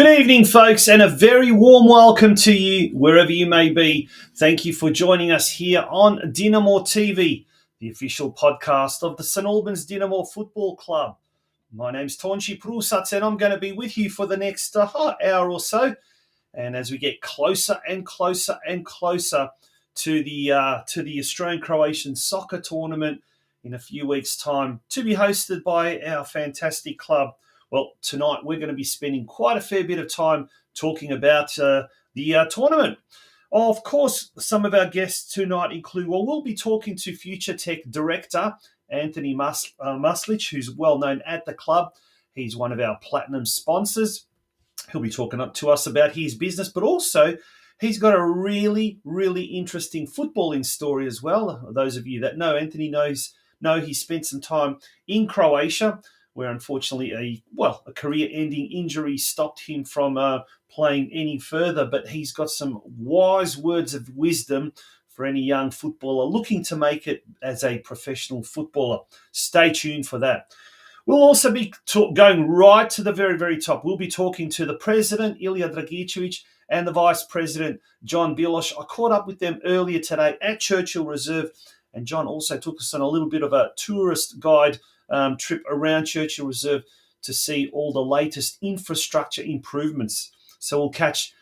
Good evening, folks, and a very warm welcome to you wherever you may be. Thank you for joining us here on DinamoTV, the official podcast of the St Albans Dinamo Football Club. My name's Tonchi Prusats, and I'm going to be with you for the next hour or so. And as we get closer and closer and closer to the Australian Croatian Soccer Tournament in a few weeks' time, to be hosted by our fantastic club. Well, tonight we're going to be spending quite a fair bit of time talking about the tournament. Of course, some of our guests tonight include, we'll be talking to Future Tech Director Anthony Muslich, who's well known at the club. He's one of our platinum sponsors. He'll be talking to us about his business, but also he's got a really, really interesting footballing story as well. Those of you that know Anthony know he spent some time in Croatia, where unfortunately a career-ending injury stopped him from playing any further. But he's got some wise words of wisdom for any young footballer looking to make it as a professional footballer. Stay tuned for that. We'll also be going right to the very, very top. We'll be talking to the president, ILIJA DRAGICEVIC, and the vice president, John BILOS. I caught up with them earlier today at Churchill Reserve, and John also took us on a little bit of a tourist guide trip around Churchill Reserve to see all the latest infrastructure improvements. So we'll catch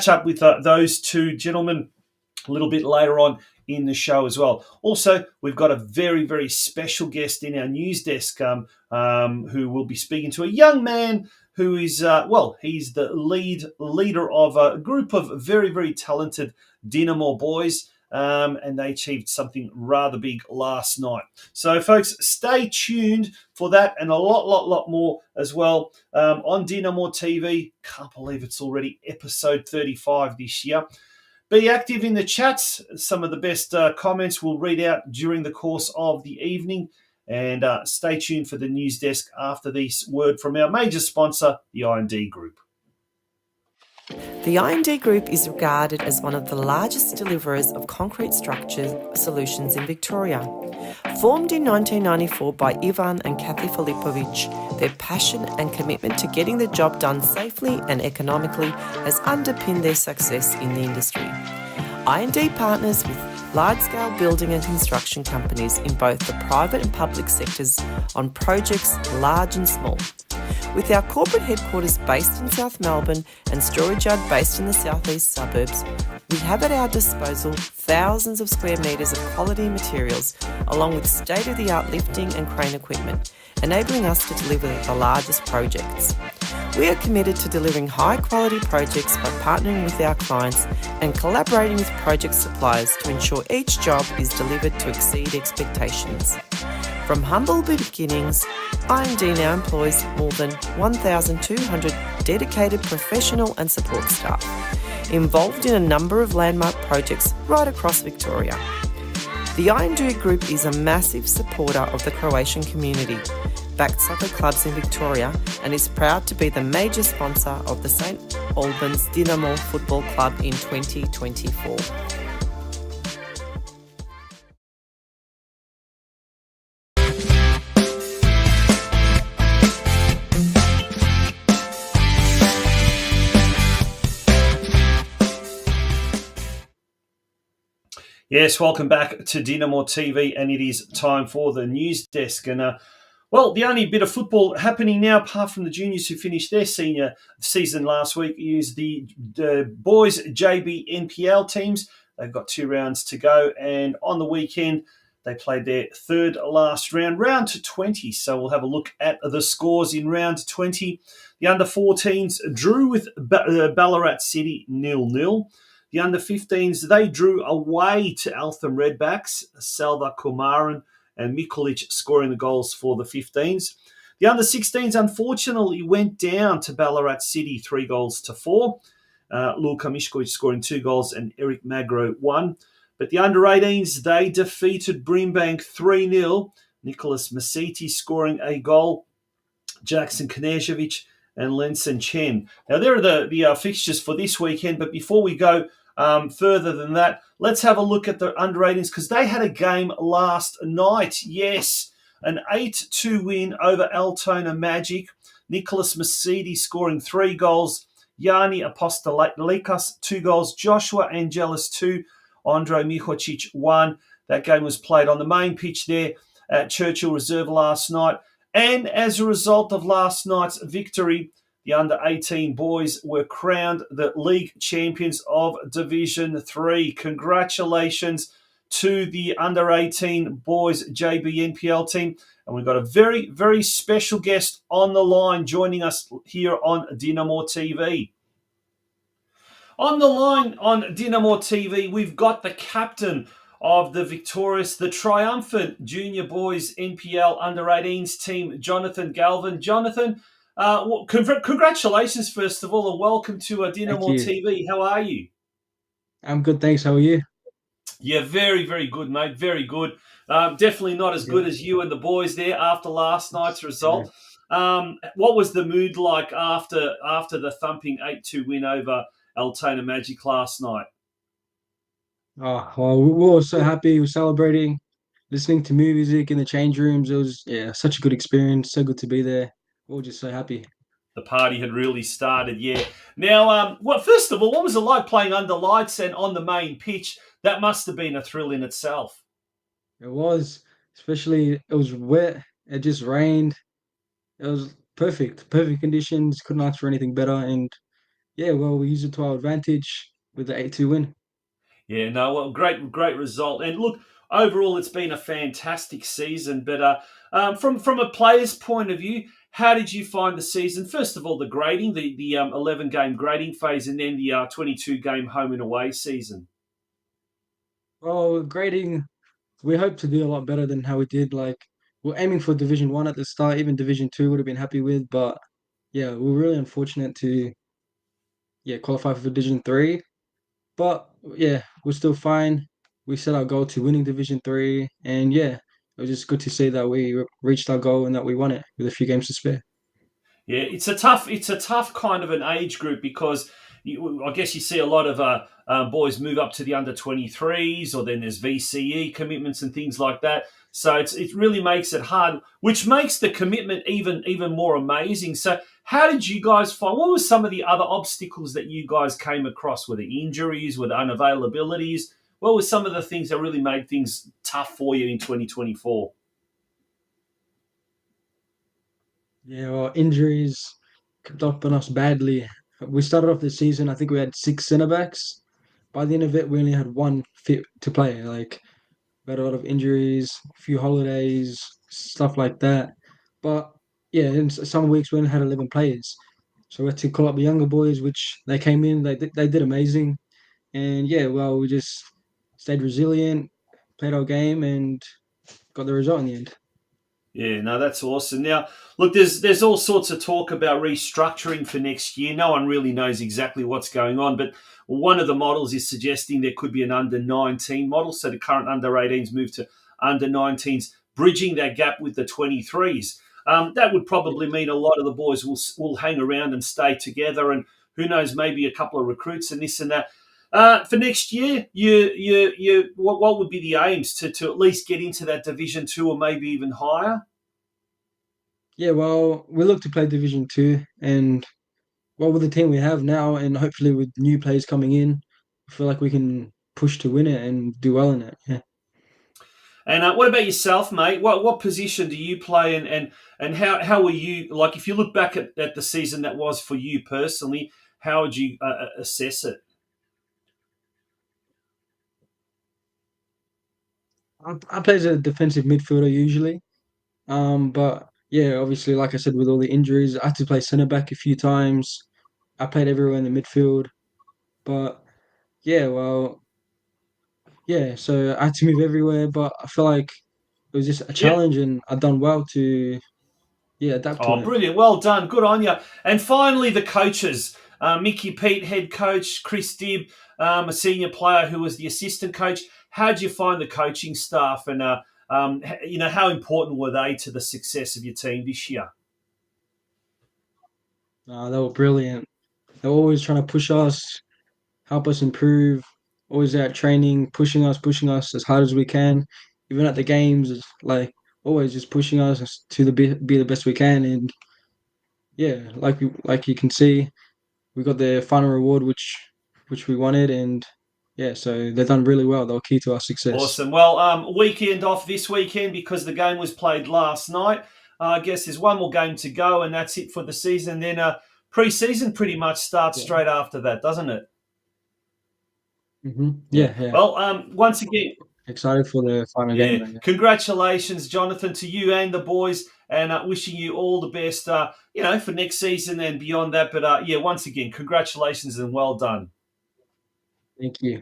up with those two gentlemen a little bit later on in the show as well. Also, we've got a very, very special guest in our news desk who will be speaking to a young man who is, he's the leader of a group of very, very talented Dinamo boys. And they achieved something rather big last night. So, folks, stay tuned for that and a lot more as well on DinamoTV. Can't believe it's already episode 35 this year. Be active in the chats. Some of the best comments we'll read out during the course of the evening. And stay tuned for the news desk after this word from our major sponsor, the I&D Group. The I&D Group is regarded as one of the largest deliverers of concrete structure solutions in Victoria. Formed in 1994 by Ivan and Kathy Filipovic, their passion and commitment to getting the job done safely and economically has underpinned their success in the industry. I&D partners with large-scale building and construction companies in both the private and public sectors on projects large and small. With our corporate headquarters based in South Melbourne and storage yard based in the southeast suburbs, we have at our disposal thousands of square metres of quality materials, along with state-of-the-art lifting and crane equipment, enabling us to deliver the largest projects. We are committed to delivering high-quality projects by partnering with our clients and collaborating with project suppliers to ensure each job is delivered to exceed expectations. From humble beginnings, I&D now employs more than 1,200 dedicated professional and support staff, involved in a number of landmark projects right across Victoria. The I&D Group is a massive supporter of the Croatian community, backed soccer clubs in Victoria, and is proud to be the major sponsor of the St Albans Dinamo Football Club in 2024. Yes, welcome back to DinamoTV, and it is time for the news desk. And the only bit of football happening now, apart from the juniors who finished their senior season last week, is the boys JB NPL teams. They've got 2 rounds to go, and on the weekend they played their third last round, round 20. So we'll have a look at the scores in round 20. The under-14s drew with Ballarat City 0-0. The under-15s, they drew away to Eltham Redbacks, Salva Kumaran and Mikulic scoring the goals for the 15s. The under-16s, unfortunately, went down to Ballarat City 3-4. Luka Mišković scoring 2 goals and Eric Magro 1. But the under-18s, they defeated Brimbank 3-0. Nicholas Masiti scoring a goal, Jackson Knežević and Lenson Chen. Now, there are the fixtures for this weekend, but before we go further than that, let's have a look at the under-18s, because they had a game last night. Yes, an 8-2 win over Altona Magic. Nicholas Masidi scoring 3 goals, Yanni Apostolikas, 2 goals. Joshua Angelis, 2. Andrei Mihocic, 1. That game was played on the main pitch there at Churchill Reserve last night. And as a result of last night's victory, the under-18 boys were crowned the league champions of Division 3. Congratulations to the under-18 boys JBNPL team. And we've got a very, very special guest on the line joining us here on DinamoTV. On the line on DinamoTV, we've got the captain of the victorious, the triumphant Junior Boys NPL Under-18s team, Jonathan Galvin. Jonathan, congratulations, first of all, and welcome to DinamoTV. How are you? I'm good, thanks. How are you? Yeah, very, very good, mate. Very good. Definitely not as good as you and the boys there after last night's result. What was the mood like after the thumping 8-2 win over Altona Magic last night? Oh, well, we were so happy. We were celebrating, listening to music in the change rooms. It was, such a good experience. So good to be there. We were just so happy. The party had really started, yeah. Now, first of all, what was it like playing under lights and on the main pitch? That must have been a thrill in itself. It was, especially, it was wet. It just rained. It was perfect conditions. Couldn't ask for anything better. And yeah, well, we used it to our advantage with the 8-2 win. Yeah, no, well, great result. And look, overall, it's been a fantastic season. But from a player's point of view, how did you find the season? First of all, the grading, the 11-game grading phase, and then the 22-game home and away season. Well, grading, we hope to do a lot better than how we did. Like, we're aiming for Division 1 at the start. Even Division 2 would have been happy with. But yeah, we're really unfortunate to qualify for Division 3. But yeah, we're still fine. We set our goal to winning Division 3, and yeah, it was just good to see that we reached our goal and that we won it with a few games to spare. Yeah, it's a tough kind of an age group because I guess you see a lot of boys move up to the under-23s, or then there's VCE commitments and things like that. So it really makes it hard, which makes the commitment even more amazing. So how did you guys find, what were some of the other obstacles that you guys came across? Were the injuries, were the unavailabilities? What were some of the things that really made things tough for you in 2024? Yeah, well, injuries kept up on us badly. We started off the season, I think we had 6 centre backs. By the end of it, we only had 1 fit to play. Like, we had a lot of injuries, a few holidays, stuff like that. But yeah, in some weeks we only had 11 players. So we had to call up the younger boys, which they came in, they did amazing. And yeah, well, we just stayed resilient, played our game, and got the result in the end. Yeah, no, that's awesome. Now, look, there's all sorts of talk about restructuring for next year. No one really knows exactly what's going on, but one of the models is suggesting there could be an under-19 model. So the current under-18s move to under-19s, bridging that gap with the 23s. That would probably mean a lot of the boys will hang around and stay together, and who knows, maybe a couple of recruits and this and that. For next year, what would be the aims to at least get into that Division 2 or maybe even higher? Yeah, well, we look to play Division 2, and well, with the team we have now, and hopefully with new players coming in, I feel like we can push to win it and do well in it. Yeah. And what about yourself, mate? What position do you play, and how were you, like, if you look back at the season that was for you personally, how would you assess it? I play as a defensive midfielder usually. But yeah, obviously, like I said, with all the injuries, I had to play centre back a few times. I played everywhere in the midfield. But yeah, well, yeah, so I had to move everywhere, but I feel like it was just a Yep. challenge and I've done well to adapt to Oh, it. brilliant. Well done. Good on you. And finally, the coaches. Mickey Pete, head coach, Chris Dibb, a senior player who was the assistant coach. How did you find the coaching staff, and how important were they to the success of your team this year? They were brilliant. They were always trying to push us, help us improve, always out training, pushing us as hard as we can. Even at the games, it's like always just pushing us to be the best we can. And yeah, like you can see, we got the final reward, which we wanted, and yeah, so they've done really well. They were key to our success. Awesome. Well, weekend off this weekend because the game was played last night. I guess there's one more game to go, and that's it for the season. Then pre-season pretty much starts straight after that, doesn't it? Mm-hmm. Yeah. Well, once again, excited for the final game. Then, Congratulations, Jonathan, to you and the boys, and wishing you all the best, for next season and beyond that. But once again, congratulations and well done. Thank you.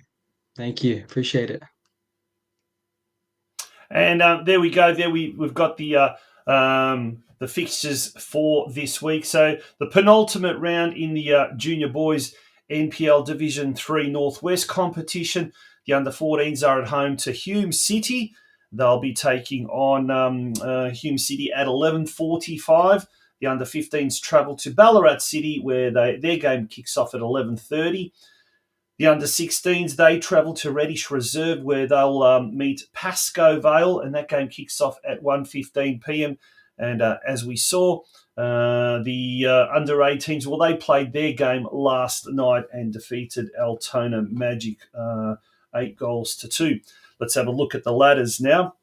Appreciate it. And there we go. There we've got the fixtures for this week. So the penultimate round in the junior boys NPL Division 3 Northwest competition. The under-14s are at home to Hume City. They'll be taking on Hume City at 11:45. The under-15s travel to Ballarat City, where their game kicks off at 11:30. The under-16s, they travel to Churchill Reserve, where they'll meet Pascoe Vale, and that game kicks off at 1:15 p.m. And as we saw, the under-18s, well, they played their game last night and defeated Altona Magic 8-2. Let's have a look at the ladders now.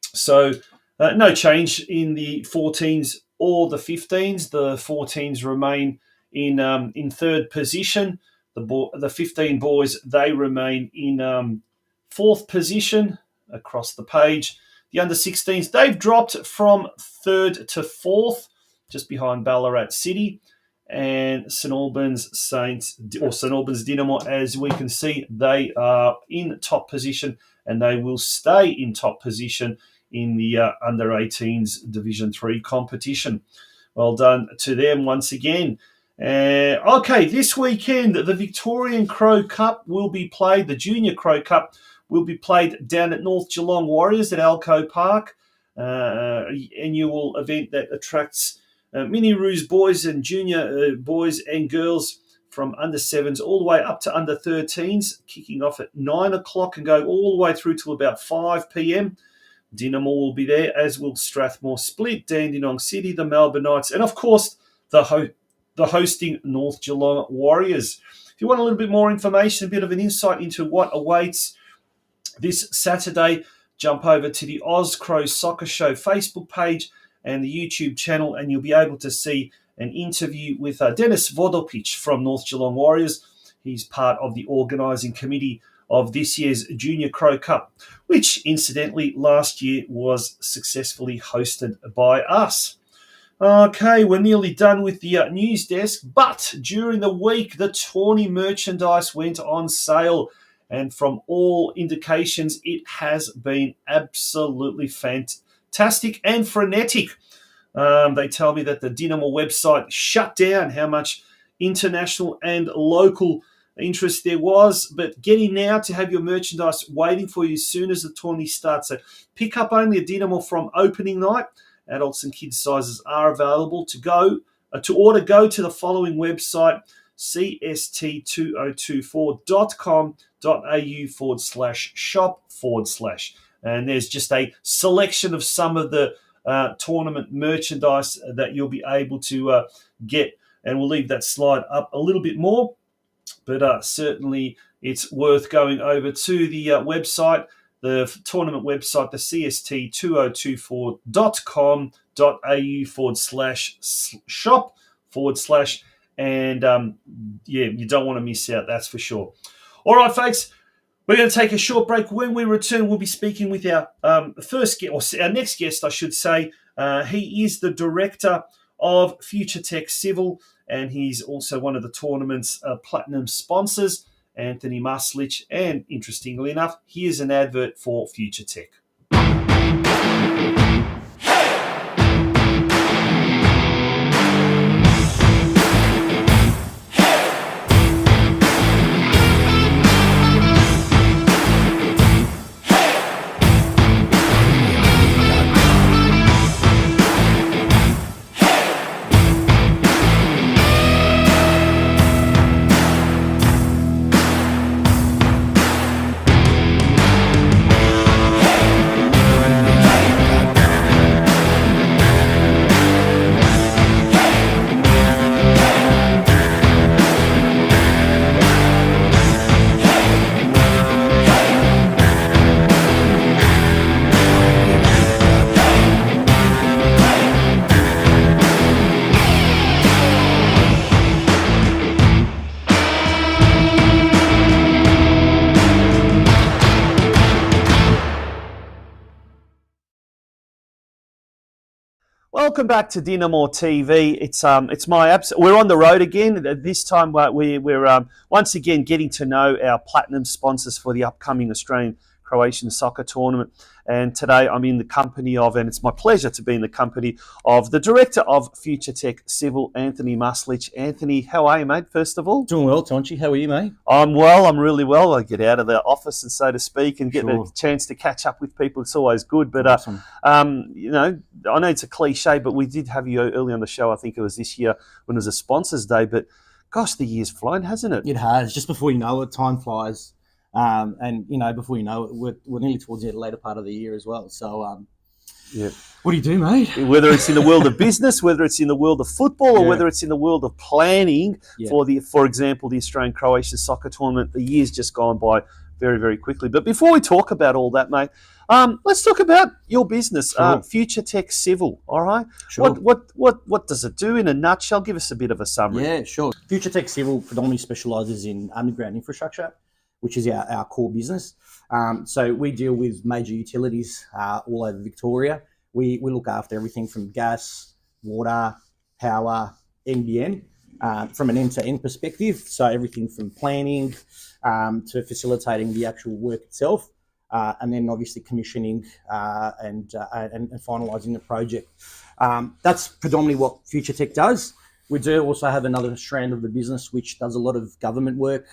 So no change in the 14s or the 15s. The 14s remain in third position. The 15 boys, they remain in fourth position across the page. The under-16s, they've dropped from third to fourth, just behind Ballarat City. And St Albans Dinamo, as we can see, they are in top position, and they will stay in top position in the under-18s Division 3 competition. Well done to them once again. Okay, this weekend, the Victorian Crow Cup will be played. The Junior Crow Cup will be played down at North Geelong Warriors at Alco Park, annual event that attracts Mini Roos boys and junior boys and girls from under-7s all the way up to under-13s, kicking off at 9 o'clock and go all the way through to about 5 p.m. Dinamo will be there, as will Strathmore Split, Dandenong City, the Melbourne Knights, and of course the hosting North Geelong Warriors. If you want a little bit more information, a bit of an insight into what awaits this Saturday, jump over to the Oz Crow Soccer Show Facebook page and the YouTube channel, and you'll be able to see an interview with Dennis Vodopic from North Geelong Warriors. He's part of the organising committee of this year's Junior Crow Cup, which incidentally last year was successfully hosted by us. Okay, we're nearly done with the news desk, but during the week, the tourney merchandise went on sale, and from all indications, it has been absolutely fantastic and frenetic. They tell me that the Dinamo website shut down, how much international and local interest there was, but get in now to have your merchandise waiting for you as soon as the tourney starts. So pick up only a Dinamo from opening night. Adults and kids sizes are available. To order, go to the following website, cst2024.com.au/shop/. And there's just a selection of some of the tournament merchandise that you'll be able to get. And we'll leave that slide up a little bit more. But certainly it's worth going over to the website, the tournament website, the cst2024.com.au/shop/. And you don't want to miss out, that's for sure. All right, folks, we're going to take a short break. When we return, we'll be speaking with our first guest, or our next guest, I should say. He is the director of Future Tech Civil, and he's also one of the tournament's platinum sponsors, Anthony Maslich. And interestingly enough, here's an advert for Future Tech. Welcome back to DinamoTV. It's my we're on the road again. This time we're once again getting to know our platinum sponsors for the upcoming Australian Croatian Soccer Tournament. And today I'm in the company of, and it's my pleasure to be in the company of, the Director of Future Tech Civil, Anthony Muslich. Anthony, how are you, mate, first of all? Doing well, Tonchi. How are you, mate? I'm well. I'm really well. I get out of the office, and so to speak, and get the chance to catch up with people. It's always good. But, awesome. you know, I know it's a cliche, but we did have you early on the show. I think it was this year when it was a sponsors day. But, gosh, the year's flown, hasn't it? It has. Just before you know it, time flies. And, you know, before you know it, we're nearly towards the later part of the year as well. So, yeah. What do you do, mate? Whether it's in the world of business, whether it's in the world of football, or whether it's in the world of planning for example, the Australian Croatian Soccer Tournament, the year's just gone by very, very quickly. But before we talk about all that, mate, let's talk about your business, Future Tech Civil. All right. Sure. What does it do in a nutshell? Give us a bit of a summary. Yeah, sure. Future Tech Civil predominantly specialises in underground infrastructure, which is our core business. So we deal with major utilities all over Victoria. We look after everything from gas, water, power, NBN, from an end-to-end perspective. So everything from planning to facilitating the actual work itself, and then obviously commissioning and finalising the project. That's predominantly what Future Tech does. We do also have another strand of the business which does a lot of government work,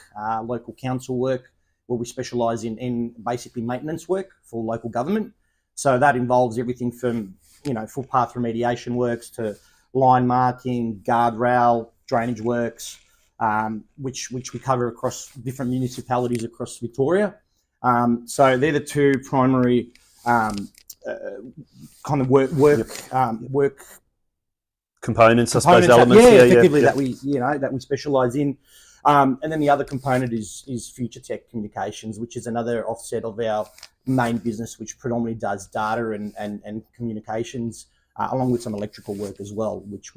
local council work, where we specialise in basically maintenance work for local government. So that involves everything from, you know, footpath remediation works to line marking, guardrail, drainage works, which we cover across different municipalities across Victoria. So they're the two primary kind of work components, I suppose, elements. Effectively that we specialise in. And then the other component is Future Tech Communications, which is another offset of our main business, which predominantly does data and communications, along with some electrical work as well, which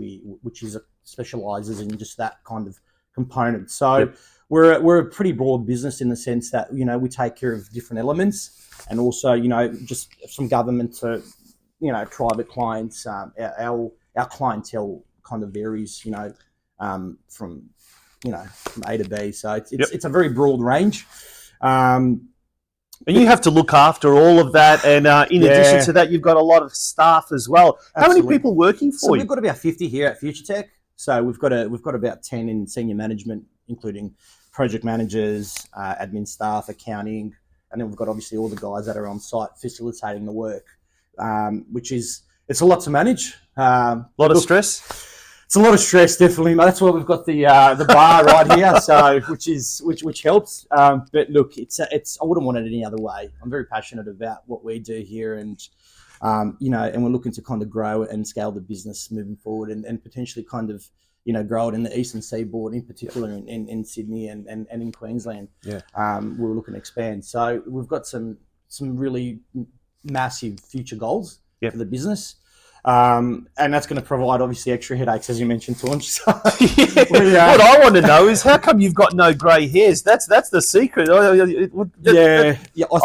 specialises in just that kind of component. So we're a pretty broad business in the sense that, you know, we take care of different elements, and also, you know, just from government to, you know, private clients. Our clientele kind of varies, you know, from A to B. So it's a very broad range. And you have to look after all of that, and in addition to that, you've got a lot of staff as well. How many people working for you? We've got about 50 here at Future Tech. So we've got about 10 in senior management, including project managers, admin staff, accounting, and then we've got obviously all the guys that are on site facilitating the work, it's a lot to manage. A lot of stress. It's a lot of stress, definitely. That's why we've got the bar right here, so which helps. But look, I wouldn't want it any other way. I'm very passionate about what we do here, and you know, and we're looking to kind of grow and scale the business moving forward, and potentially kind of, you know, grow it in the eastern seaboard, in particular in Sydney and in Queensland. Yeah. We're looking to expand. So we've got some really massive future goals for the business. And that's going to provide obviously extra headaches, as you mentioned, Taunch. So, what I want to know is, how come you've got no grey hairs? That's the secret. I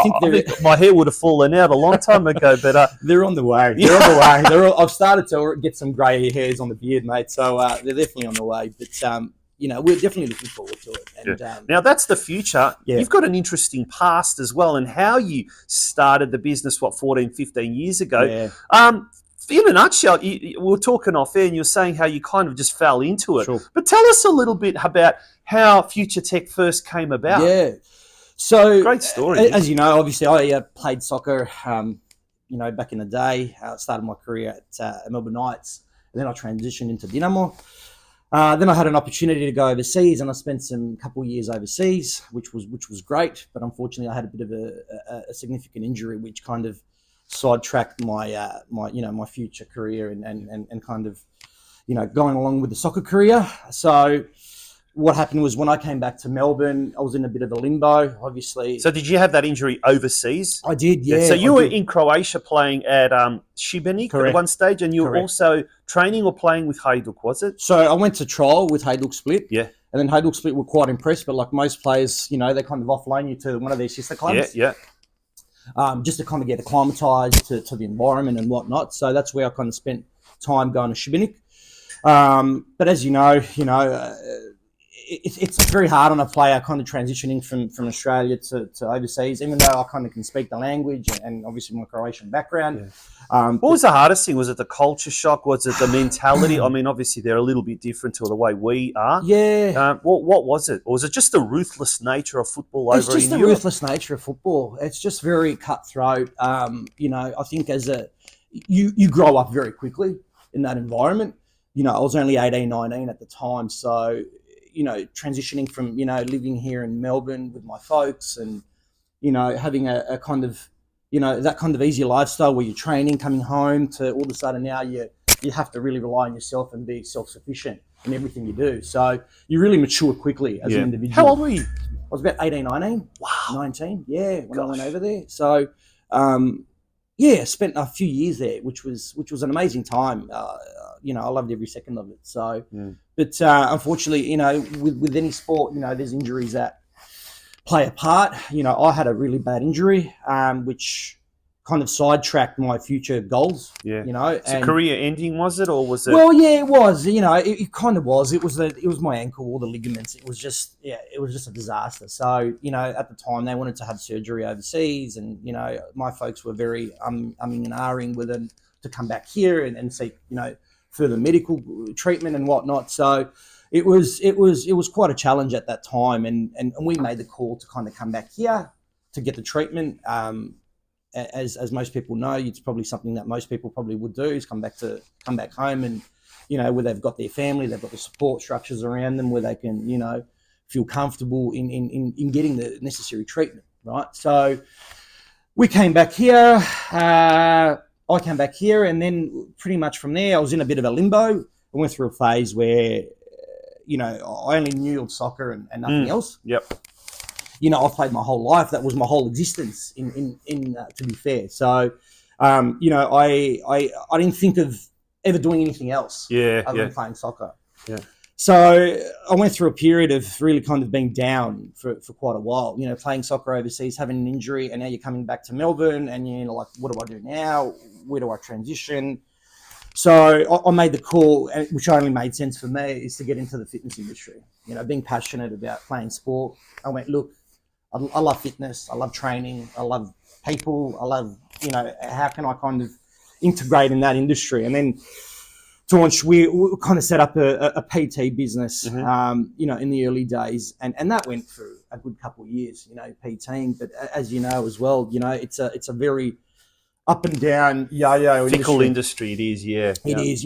think my hair would have fallen out a long time ago, but they're on the way. They're on the way. I've started to get some grey hairs on the beard, mate. So they're definitely on the way. But you know, we're definitely looking forward to it. And, now that's the future. You've got an interesting past as well, and how you started the business 14, 15 years ago. In a nutshell, we were talking off air, and you were saying how you kind of just fell into it. Sure. But tell us a little bit about how Future Tech first came about. Yeah. So, great story. As you know, obviously, I played soccer, you know, back in the day. I started my career at Melbourne Knights, and then I transitioned into Dinamo. Then I had an opportunity to go overseas, and I spent a couple of years overseas, which was great. But unfortunately, I had a bit of a significant injury, which kind of sidetracked my future career and kind of, you know, going along with the soccer career. So what happened was, when I came back to Melbourne, I was in a bit of a limbo, obviously. So did you have that injury overseas? I did, yeah. So you were in Croatia playing at Šibenik at one stage, and you were also training or playing with Hajduk, was it? So I went to trial with Hajduk Split. Yeah. And then Hajduk Split were quite impressed, but like most players, you know, they kind of offload you to one of their sister clubs. Yeah. Just to kind of get acclimatized to the environment and whatnot. So that's where I kind of spent time going to Šibenik. But as you know, it's very hard on a player kind of transitioning from Australia to overseas, even though I kind of can speak the language and obviously my Croatian background. Yeah. What was the hardest thing? Was it the culture shock? Was it the mentality? I mean, obviously they're a little bit different to the way we are. Yeah. What was it? Or was it just the ruthless nature of football over in Europe? It's just the ruthless nature of football. It's just very cutthroat. I think you grow up very quickly in that environment. I was only 18, 19 at the time. So, transitioning from, living here in Melbourne with my folks and, having a kind of, that kind of easy lifestyle where you're training, coming home to all of a sudden now you have to really rely on yourself and be self-sufficient in everything you do. So you really mature quickly as an individual. How old were you? I was about 18, 19. Wow. 19, when I went over there. So, spent a few years there, which was an amazing time. I loved every second of it. So, but unfortunately, with any sport, there's injuries that play a part. I had a really bad injury, which kind of sidetracked my future goals. Yeah. So career ending, was it, or was it? Well, yeah, it was. It kind of was. It was my ankle, all the ligaments. It was just a disaster. So, at the time they wanted to have surgery overseas, and my folks were very umming and ahhing with them to come back here and seek further medical treatment and whatnot. So it was quite a challenge at that time, and we made the call to kind of come back here to get the treatment. As most people know, it's probably something that most people probably would do, is come back home and where they've got their family, they've got the support structures around them where they can feel comfortable in getting the necessary treatment, right? So we came back here. I came back here, and then pretty much from there, I was in a bit of a limbo. I went through a phase where, I only knew soccer and nothing else. Yep. I've played my whole life. That was my whole existence. To be fair, so I didn't think of ever doing anything else. Other than playing soccer. Yeah. So I went through a period of really kind of being down for quite a while, playing soccer overseas, having an injury, and now you're coming back to Melbourne and you're like, what do I do now? Where do I transition? So I made the call, which only made sense for me, is to get into the fitness industry. Being passionate about playing sport. I went, look, I love fitness. I love training. I love people. I love, how can I kind of integrate in that industry? And then we kind of set up a PT business, in the early days, and that went for a good couple of years, PTing. But as you know as well, it's a very up and down yo-yo fickle industry. It is, yeah. It is,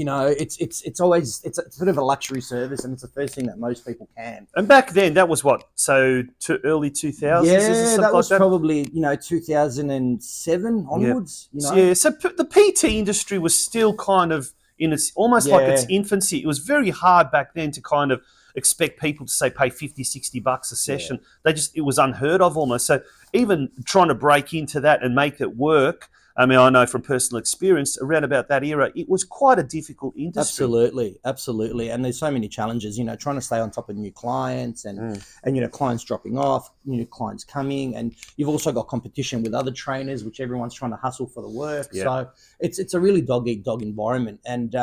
it's always it's a sort of a luxury service, and it's the first thing that most people can. And back then, that was what? So early 2000s? Yeah, that was probably 2007 onwards. Yeah. So the PT industry was still kind of in its almost like its infancy. It was very hard back then to kind of expect people to say pay $50-$60 a session. It was unheard of almost. So even trying to break into that and make it work, I mean, I know from personal experience around about that era, it was quite a difficult industry. Absolutely. And there's so many challenges, trying to stay on top of new clients and clients dropping off, new clients coming, and you've also got competition with other trainers, which everyone's trying to hustle for the work. Yeah. So it's a really dog-eat-dog environment, and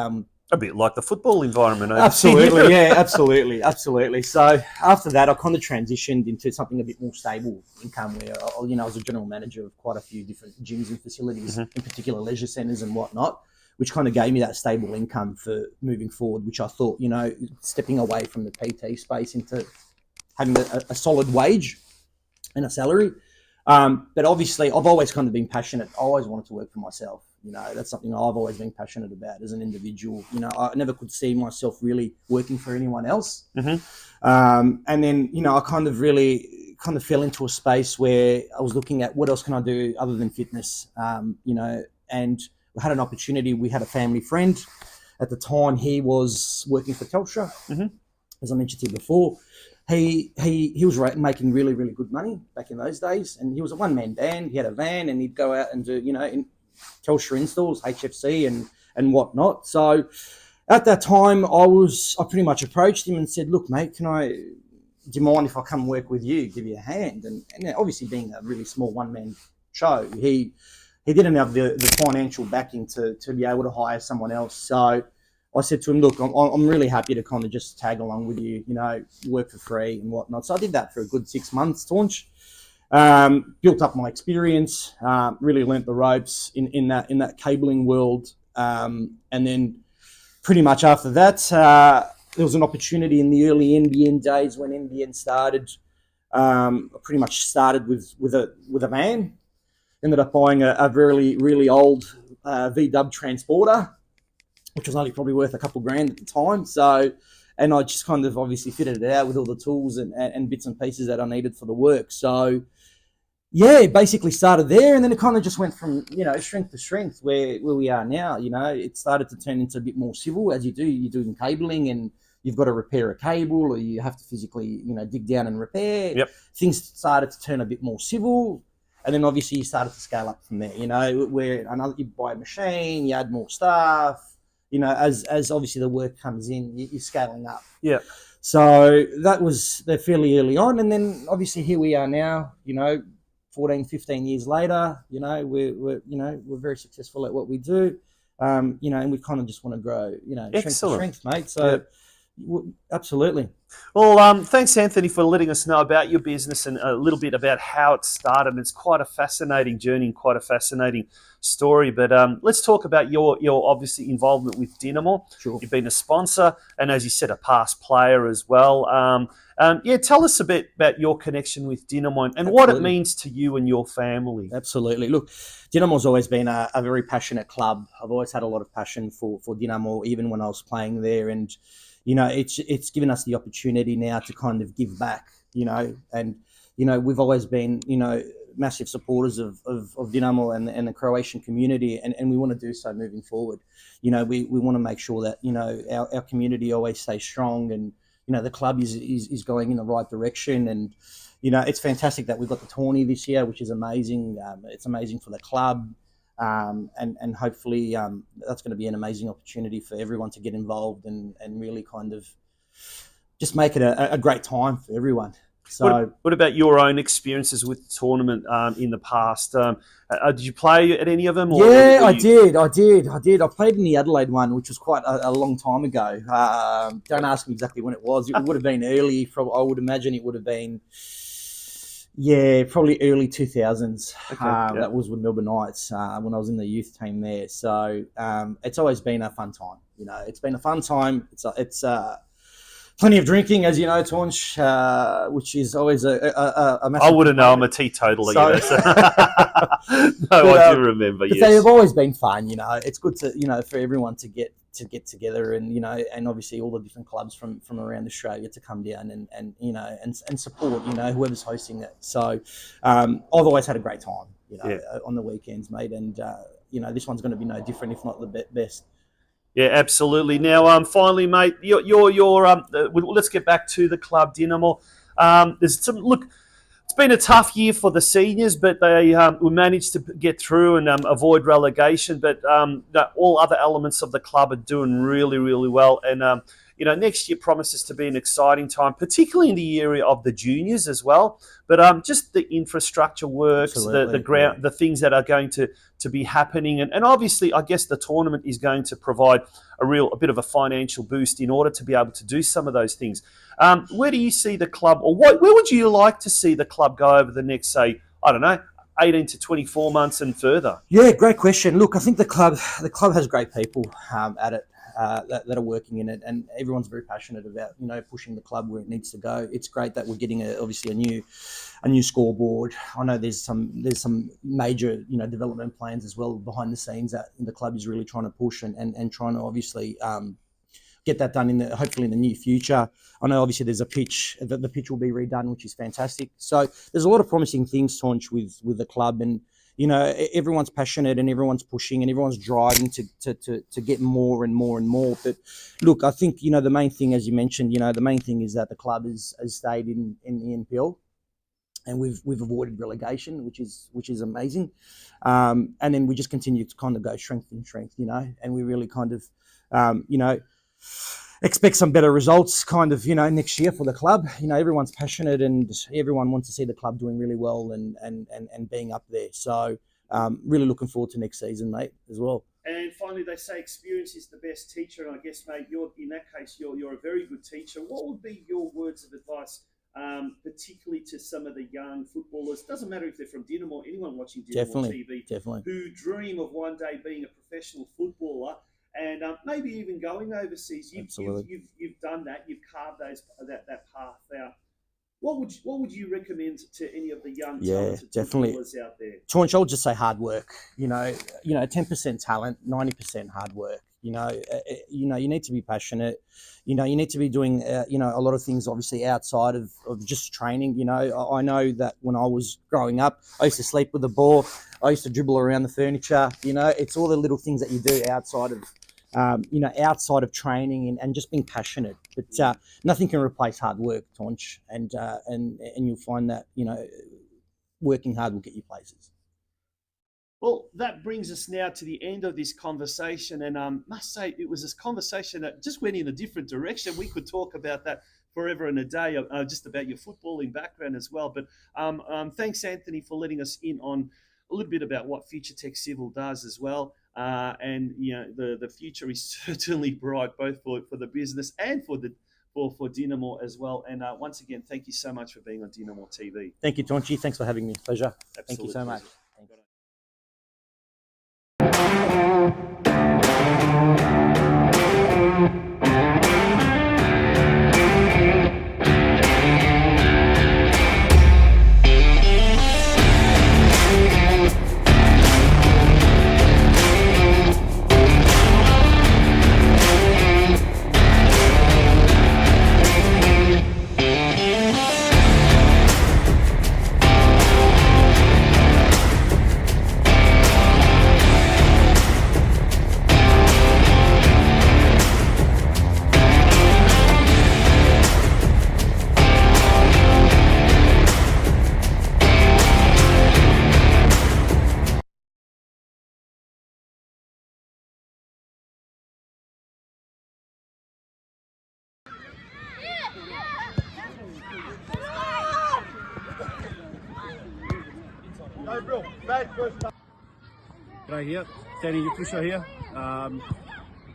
a bit like the football environment. Absolutely, yeah, absolutely. So after that, I kind of transitioned into something a bit more stable income, where I was a general manager of quite a few different gyms and facilities, in particular leisure centres and whatnot, which kind of gave me that stable income for moving forward, which I thought, stepping away from the PT space into having a solid wage and a salary. But obviously, I've always kind of been passionate. I always wanted to work for myself. That's something I've always been passionate about as an individual. I never could see myself really working for anyone else. And then, I kind of fell into a space where I was looking at what else can I do other than fitness, and we had an opportunity. We had a family friend at the time. He was working for Telstra, as I mentioned to you before. He was making really, really good money back in those days, and he was a one-man band. He had a van, and he'd go out and do, Telstra installs, HFC and whatnot. So at that time, I pretty much approached him and said, look, mate, do you mind if I come work with you, give you a hand? And obviously being a really small one-man show, he he didn't have the financial backing to be able to hire someone else. So I said to him, look, I'm really happy to kind of just tag along with you, work for free and whatnot. So I did that for a good 6 months, Taunch. Built up my experience, really learnt the ropes in that cabling world. And then pretty much after that, there was an opportunity in the early NBN days when NBN started. I pretty much started with a van. Ended up buying a really, really old VW transporter, which was only probably worth a couple grand at the time. So, and I just kind of obviously fitted it out with all the tools and bits and pieces that I needed for the work. So, yeah, basically started there, and then it kind of just went from, strength to strength where we are now. It started to turn into a bit more civil, as you're doing cabling, and you've got to repair a cable, or you have to physically, dig down and repair. Yep. Things started to turn a bit more civil. And then obviously you started to scale up from there, where you buy a machine, you add more staff, as obviously the work comes in, you're scaling up. Yeah. So that was fairly early on. And then obviously here we are now, 14, 15 years later, we're very successful at what we do. And we kind of just want to grow, strength to strength, mate. So absolutely. Well, thanks, Anthony, for letting us know about your business and a little bit about how it started. It's quite a fascinating journey and quite a fascinating story. But let's talk about your obviously involvement with Dinamo. Sure. You've been a sponsor and, as you said, a past player as well. Tell us a bit about your connection with Dinamo and what it means to you and your family. Absolutely. Look, Dinamo's always been a very passionate club. I've always had a lot of passion for Dinamo, even when I was playing there. And it's given us the opportunity now to kind of give back, and, we've always been, massive supporters of Dinamo and the Croatian community, and we want to do so moving forward. We want to make sure that, our community always stays strong, and, the club is going in the right direction. And, it's fantastic that we've got the tourney this year, which is amazing. It's amazing for the club. And hopefully that's going to be an amazing opportunity for everyone to get involved and really kind of just make it a great time for everyone. So, what about your own experiences with the tournament in the past? Did you play at any of them? Yeah, I did. I played in the Adelaide one, which was quite a long time ago. Don't ask me exactly when it was. It would have been early. I would imagine it would have been... Yeah, probably early 2000s. Okay, That was with Melbourne Knights when I was in the youth team there. So it's always been a fun time. It's been a fun time. It's plenty of drinking, as you know, Taunch, which is always a massive... I wouldn't know. I'm a teetotaler. So, I do remember, yes. They've always been fun, It's good to, for everyone to get together and, and obviously all the different clubs from around Australia to come down and support, whoever's hosting it. So I've always had a great time, on the weekends, mate. And, this one's going to be no different, if not the best. Yeah, absolutely. Now, finally, mate, let's get back to the club, Dinamo. There's some look. It's been a tough year for the seniors, but they managed to get through and avoid relegation. But all other elements of the club are doing really, really well. And next year promises to be an exciting time, particularly in the area of the juniors as well. But just the infrastructure works, the ground, the things that are going to be happening, and obviously, I guess the tournament is going to provide a bit of a financial boost in order to be able to do some of those things. Where do you see the club, or where would you like to see the club go over the next, say, 18 to 24 months and further? Yeah, great question. Look, I think the club has great people at it. That are working in it, and everyone's very passionate about pushing the club where it needs to go. It's great that we're getting obviously a new scoreboard. I know there's some major development plans as well behind the scenes that the club is really trying to push and trying to obviously get that done hopefully in the near future. I know obviously there's a pitch. The pitch will be redone, which is fantastic. So there's a lot of promising things, Taunch, with the club, and everyone's passionate and everyone's pushing and everyone's driving to get more and more and more. But look, I think, the main thing, as you mentioned, the main thing is that the club has stayed in the NPL, and we've avoided relegation, which is amazing. And then we just continue to kind of go strength in strength, and we really kind of, expect some better results kind of, next year for the club. Everyone's passionate and everyone wants to see the club doing really well and being up there. So, really looking forward to next season, mate, as well. And finally, they say experience is the best teacher, and I guess, mate, in that case, you're a very good teacher. What would be your words of advice, particularly to some of the young footballers? Doesn't matter if they're from Dinamo or anyone watching DinamoTV, who dream of one day being a professional footballer and maybe even going overseas. You've done that. You've carved that path out. What would you recommend to any of the young talented footballers out there? Taunch, I would just say hard work. 10% talent, 90% hard work. You need to be passionate. You need to be doing a lot of things obviously outside of just training. I know that when I was growing up, I used to sleep with the ball. I used to dribble around the furniture. It's all the little things that you do outside of training and just being passionate. But nothing can replace hard work, Taunch, and you'll find that working hard will get you places. Well, that brings us now to the end of this conversation, and must say it was this conversation that just went in a different direction. We could talk about that forever and a day, just about your footballing background as well. But thanks, Anthony, for letting us in on a little bit about what Future Tech Civil does as well. And the future is certainly bright, both for the business and for Dinamo as well. And once again, thank you so much for being on Dinamo TV. Thank you, Taunchy. Thanks for having me. Pleasure. Absolute Thank you so much. pleasure. G'day here, Danny Yupusha here.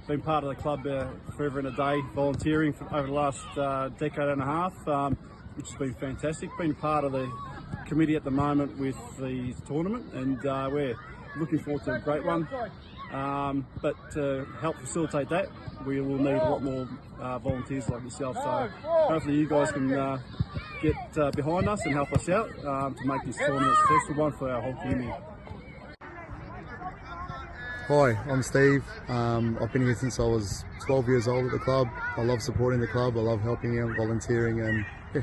Been part of the club forever and a day, volunteering over the last decade and a half, which has been fantastic. Been part of the committee at the moment with the tournament, and we're looking forward to a great one. But to help facilitate that, we will need a lot more volunteers like yourself. So hopefully you guys can get behind us and help us out to make this tournament a successful one for our whole community. Hi, I'm Steve. I've been here since I was 12 years old at the club. I love supporting the club, I love helping out, volunteering, and yeah.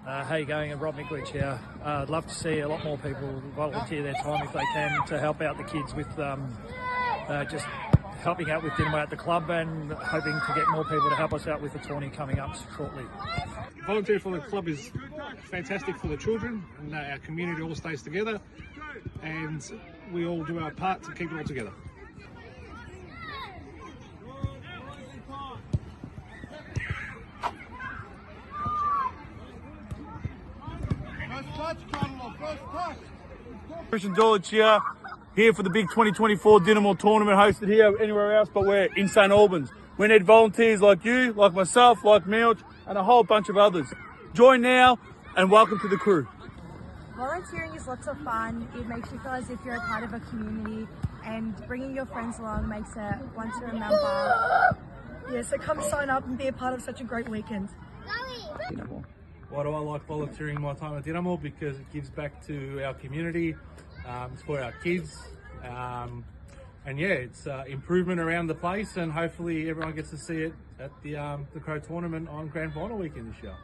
How you going? I'm Rob Mickledge here. I'd love to see a lot more people volunteer their time if they can to help out the kids with just helping out with Dinamo at the club, and hoping to get more people to help us out with the tourney coming up shortly. Volunteering for the club is fantastic for the children, and our community all stays together, and we all do our part to keep it all together. Christian Dulwich here for the big 2024 Dinamo tournament, hosted here anywhere else, but we're in St Albans. We need volunteers like you, like myself, like Milch, and a whole bunch of others. Join now and welcome to the crew. Volunteering is lots of fun. It makes you feel as if you're a part of a community, and bringing your friends along makes it one to remember. Yeah, so come sign up and be a part of such a great weekend. Why do I like volunteering my time at Dinamo? Because it gives back to our community, it's for our kids, and yeah, it's improvement around the place, and hopefully everyone gets to see it at the Crow tournament on Grand Final weekend this year.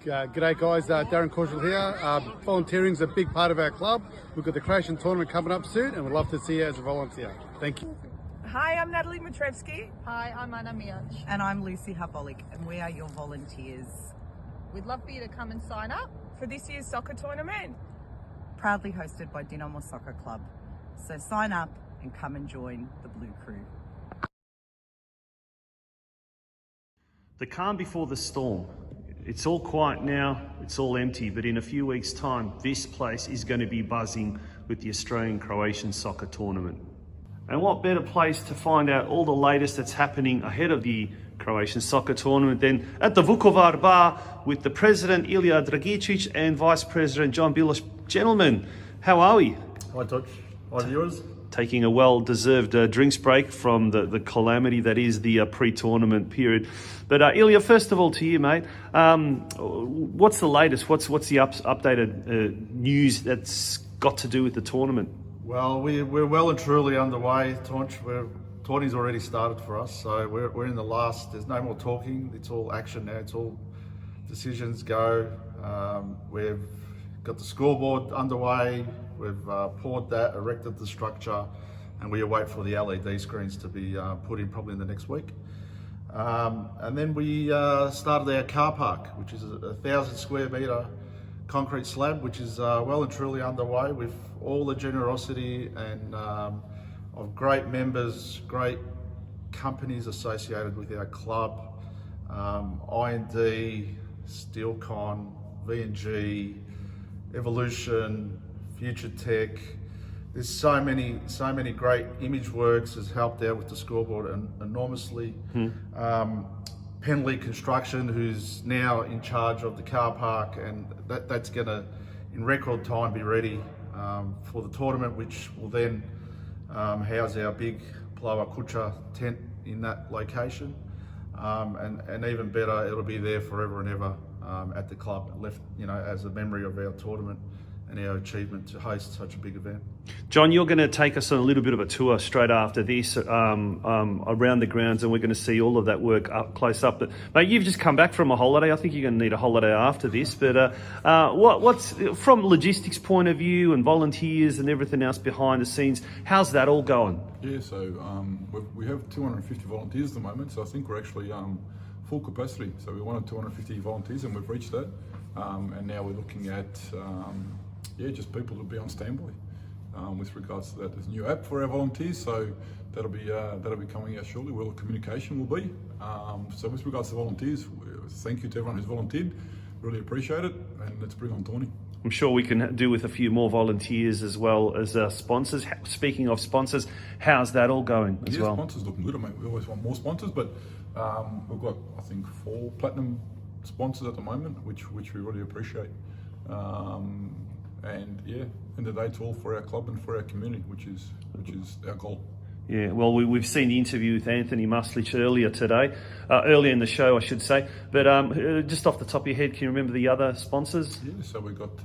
G'day guys, Darren Churchill here. Volunteering is a big part of our club. We've got the Croatian Tournament coming up soon, and we'd love to see you as a volunteer. Thank you. Hi, I'm Natalie Matrevsky. Hi, I'm Anna Miach. And I'm Lucy Habolik, and we are your volunteers. We'd love for you to come and sign up For this year's soccer tournament. Proudly hosted by Dinamo Soccer Club. So sign up and come and join the Blue Crew. The calm before the storm. It's all quiet now, it's all empty, but in a few weeks' time, this place is going to be buzzing with the Australian Croatian Soccer Tournament. And what better place to find out all the latest that's happening ahead of the Croatian Soccer Tournament than at the Vukovar Bar with the President ILIJA DRAGICEVIC and Vice President John BILOS. Gentlemen, how are we? Hi Touch, hi viewers. Taking a well-deserved drinks break from the calamity that is the pre-tournament period. But Ilya, first of all to you, mate, what's the latest? What's the updated news that's got to do with the tournament? Well, we're well and truly underway, Taunch. Tourney's already started for us, so we're in the last. There's no more talking. It's all action now. It's all decisions go. We've got the scoreboard underway. We've poured that, erected the structure, and we await for the LED screens to be put in probably in the next week. And then we started our car park, which is a 1,000 square metre concrete slab, which is well and truly underway with all the generosity and of great members, great companies associated with our club, I&D, Steelcon, V&G, Evolution, Future Tech. There's so many great. Image Works has helped out with the scoreboard enormously. Penley Construction, who's now in charge of the car park, and that's going to, in record time, be ready for the tournament, which will then house our big Plowa Kucha tent in that location. And even better, it'll be there forever and ever at the club, left as a memory of our tournament and our achievement to host such a big event. John, you're going to take us on a little bit of a tour straight after this around the grounds, and we're going to see all of that work up close up. But mate, you've just come back from a holiday. I think you're going to need a holiday after this. But what's from logistics point of view and volunteers and everything else behind the scenes? How's that all going? Yeah, so we have 250 volunteers at the moment. So I think we're actually full capacity. So we wanted 250 volunteers, and we've reached that. And now we're looking at just people to be on standby with regards to that. There's a new app for our volunteers, so that'll be coming out shortly. Where the communication will be. So with regards to volunteers, thank you to everyone who's volunteered. Really appreciate it, and let's bring on Tawny. I'm sure we can do with a few more volunteers as well as sponsors. Speaking of sponsors, how's that all going as well? Sponsors looking good. I mean, we always want more sponsors, but we've got, I think, 4 platinum sponsors at the moment, which we really appreciate. And yeah, end of the day, it's all for our club and for our community, which is our goal. Yeah, well, we've seen the interview with Anthony Muslich earlier today, earlier in the show, I should say. But just off the top of your head, can you remember the other sponsors? Yeah, so we've got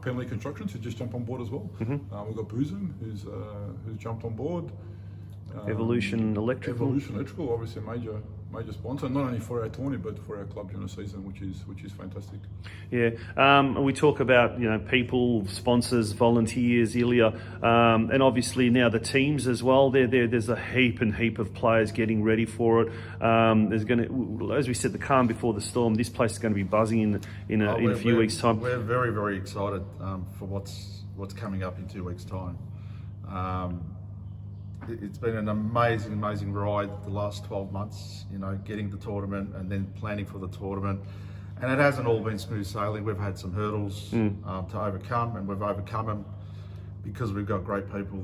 Penley Constructions, who just jumped on board as well. We've got Boozum, who's jumped on board. Evolution Electrical. Evolution Electrical, obviously a major sponsor, not only for our tourney but for our club during the season, which is fantastic. Yeah, we talk about people, sponsors, volunteers, Ilya, and obviously now the teams as well. There's a heap of players getting ready for it. There's going to, as we said, the calm before the storm. This place is going to be buzzing in a few weeks' time. We're very, very excited for what's coming up in 2 weeks' time. It's been an amazing ride the last 12 months, getting the tournament and then planning for the tournament. And it hasn't all been smooth sailing. We've had some hurdles to overcome, and we've overcome them because we've got great people,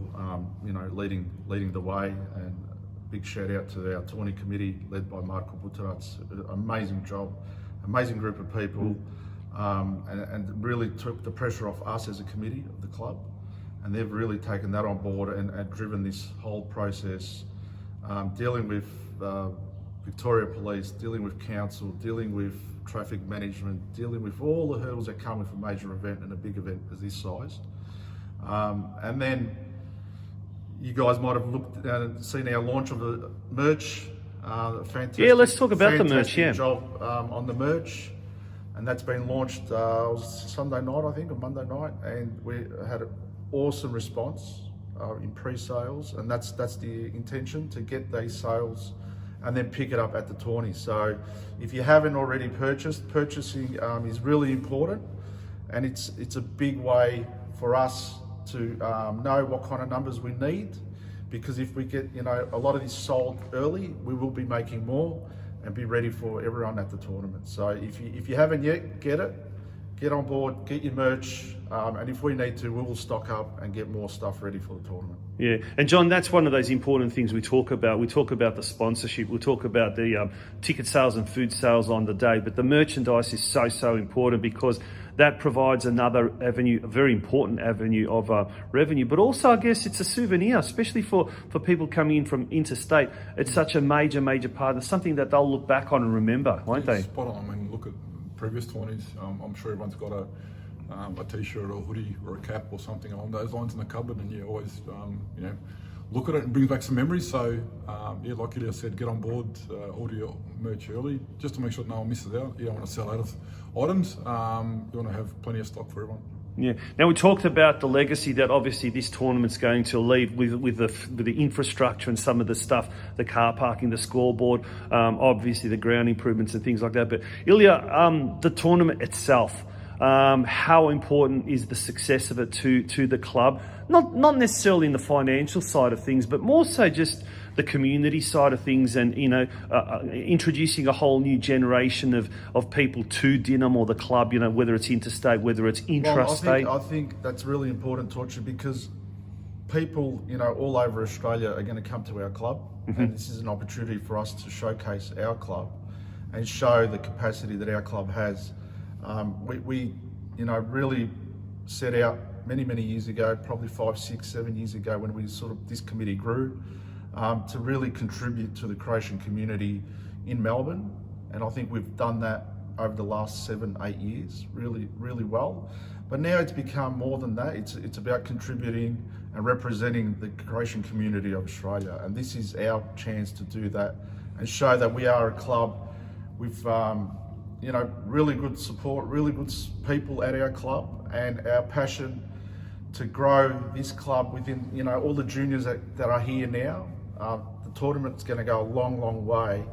leading the way. And big shout out to our tourney committee led by Marko Butarac. Amazing job, amazing group of people, and really took the pressure off us as a committee of the club. And they've really taken that on board and driven this whole process, dealing with Victoria Police, dealing with council, dealing with traffic management, dealing with all the hurdles that come with a major event and a big event as this size. And then you guys might have looked and seen our launch of the merch. Fantastic. Yeah, let's talk about the merch. Yeah, job on the merch. And that's been launched Sunday night, I think, or Monday night, and we had an awesome response. in pre-sales, and that's the intention, to get these sales and then pick it up at the tourney. So if you haven't already purchased, purchasing is really important, and it's a big way for us to know what kind of numbers we need, because if we get a lot of this sold early, we will be making more and be ready for everyone at the tournament. So if you haven't yet, get on board, get your merch, and if we need to, we will stock up and get more stuff ready for the tournament. Yeah, and John, that's one of those important things we talk about. We talk about the sponsorship, we talk about the ticket sales and food sales on the day, but the merchandise is so important, because that provides another avenue, a very important avenue of revenue. But also, I guess it's a souvenir, especially for people coming in from interstate. It's such a major part. It's something that they'll look back on and remember, won't they? Spot on. I mean, look at previous tourneys. I'm sure everyone's got a t-shirt or a hoodie or a cap or something along those lines in the cupboard, and you always, look at it and brings back some memories. So, like Ilya said, get on board, order your merch early, just to make sure no one misses out. You don't want to sell out of items. You want to have plenty of stock for everyone. Yeah. Now, we talked about the legacy that obviously this tournament's going to leave with the infrastructure and some of the stuff, the car parking, the scoreboard, obviously the ground improvements and things like that. But Ilya, the tournament itself, how important is the success of it to the club? Not necessarily in the financial side of things, but more so just the community side of things, and introducing a whole new generation of people to Dinamo, the club, whether it's interstate, whether it's intrastate. Well, I think that's really important, Torture, because people all over Australia are going to come to our club, and this is an opportunity for us to showcase our club and show the capacity that our club has. We really set out many years ago, probably 5, 6, 7 years ago, when this committee grew, to really contribute to the Croatian community in Melbourne. And I think we've done that over the last 7, 8 years really well. But now it's become more than that. It's about contributing and representing the Croatian community of Australia. And this is our chance to do that and show that we are a club with really good support, really good people at our club, and our passion to grow this club within all the juniors that are here now. The tournament's going to go a long way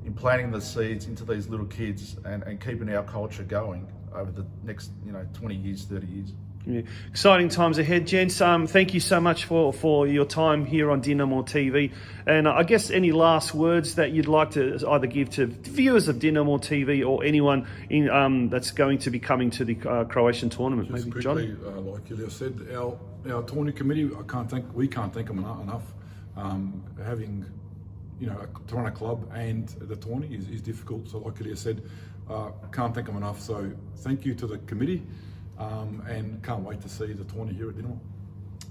in planting the seeds into these little kids and keeping our culture going over the next 20 years, 30 years. Yeah. Exciting times ahead, gents. Thank you so much for your time here on DinamoTV. And I guess any last words that you'd like to either give to viewers of DinamoTV or anyone that's going to be coming to the Croatian tournament? Just maybe quickly, John? like Ilya said, our tourney committee, we can't thank them enough. Having to run a club and the tourney is difficult. So like Ilya said, can't thank them enough. So thank you to the committee. And can't wait to see the tourney here at Dinamo.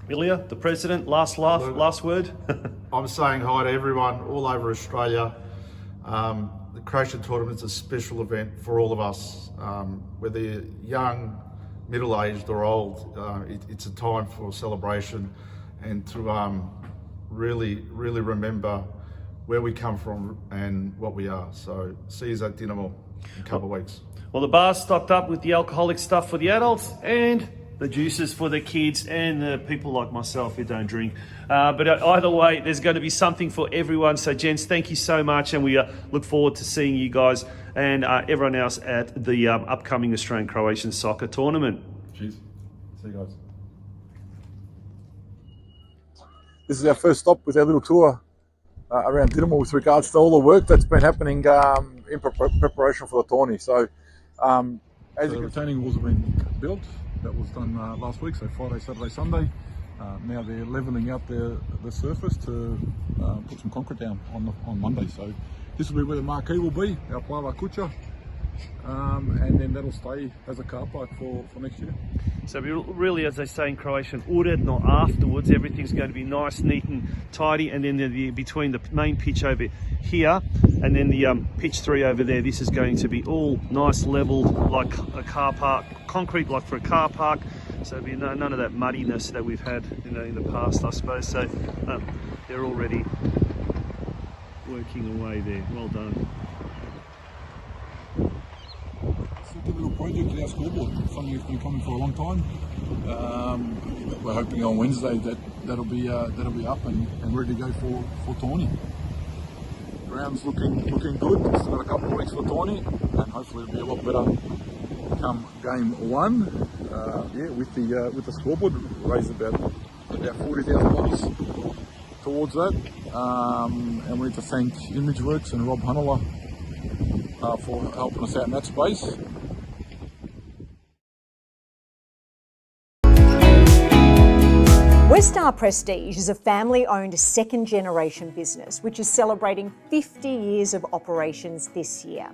Ilya, the president, last word. I'm saying hi to everyone all over Australia. The Croatian tournament's a special event for all of us, whether you're young, middle-aged or old. It's a time for celebration and to really remember where we come from and what we are. So see you at Dinamo in a couple of weeks. Well, the bar's stocked up with the alcoholic stuff for the adults and the juices for the kids and the people like myself who don't drink. But either way, there's going to be something for everyone. So, gents, thank you so much. And we look forward to seeing you guys and everyone else at the upcoming Australian Croatian Soccer Tournament. Cheers. See you guys. This is our first stop with our little tour around Dinamo with regards to all the work that's been happening in preparation for the tourney. So, as the retaining walls have been built, that was done last week, so Friday, Saturday, Sunday. Now they're levelling out the surface to put some concrete down on Monday. So this will be where the marquee will be, our Plava Kuća, and then that'll stay as a car park for next year. So really, as they say in Croatian, uredno afterwards, everything's going to be nice, neat and tidy, and then between the main pitch over here and then the pitch 3 over there, this is going to be all nice leveled like a car park, concrete like for a car park, so there'll be none of that muddiness that we've had in the past, I suppose. So they're already working away there. Well done. It's a good little project, our scoreboard, something that's been coming for a long time. We're hoping on Wednesday that'll be up and ready to go for Tawny. Ground's looking good. Still got a couple of weeks for Tawny, and hopefully it'll be a lot better come game one. With the scoreboard, raised about $40,000 towards that. And we need to thank ImageWorks and Rob Hunnella for helping us out in that space. Westar Prestige is a family-owned second-generation business which is celebrating 50 years of operations this year.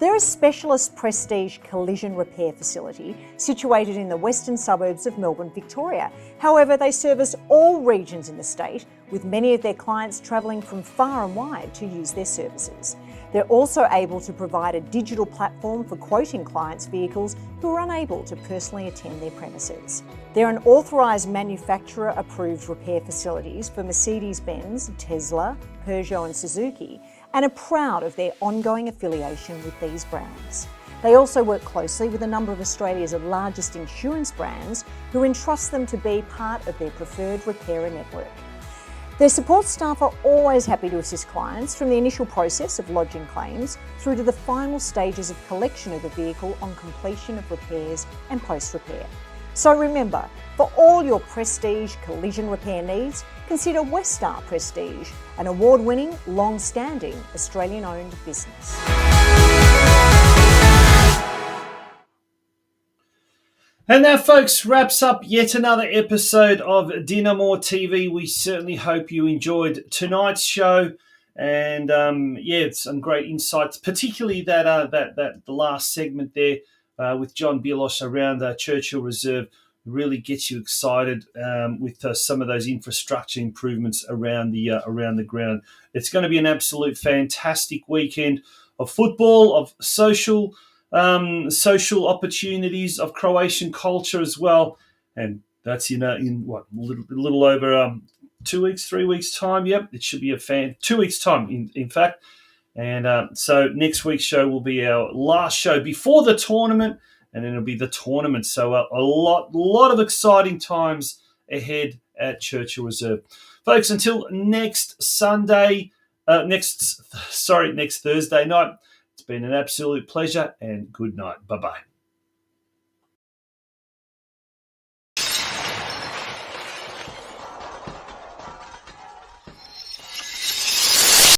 They're a specialist prestige collision repair facility situated in the western suburbs of Melbourne, Victoria. However, they service all regions in the state, with many of their clients travelling from far and wide to use their services. They're also able to provide a digital platform for quoting clients' vehicles who are unable to personally attend their premises. They're an authorised manufacturer-approved repair facilities for Mercedes-Benz, Tesla, Peugeot and Suzuki, and are proud of their ongoing affiliation with these brands. They also work closely with a number of Australia's largest insurance brands who entrust them to be part of their preferred repairer network. Their support staff are always happy to assist clients from the initial process of lodging claims through to the final stages of collection of the vehicle on completion of repairs and post-repair. So remember, for all your prestige collision repair needs, consider Westar Prestige, an award-winning, long-standing Australian-owned business. And that, folks, wraps up yet another episode of DinamoTV. We certainly hope you enjoyed tonight's show, and some great insights, particularly that the last segment there with John BILOS around Churchill Reserve. Really gets you excited with some of those infrastructure improvements around the ground. It's going to be an absolute fantastic weekend of football, of social opportunities, of Croatian culture as well, and that's in a little over 2 weeks, 3 weeks time. Yep, it should be 2 weeks time, in fact. And so next week's show will be our last show before the tournament. And then it'll be the tournament. So a lot of exciting times ahead at Churchill Reserve. Folks, until next Thursday night, it's been an absolute pleasure and good night. Bye-bye.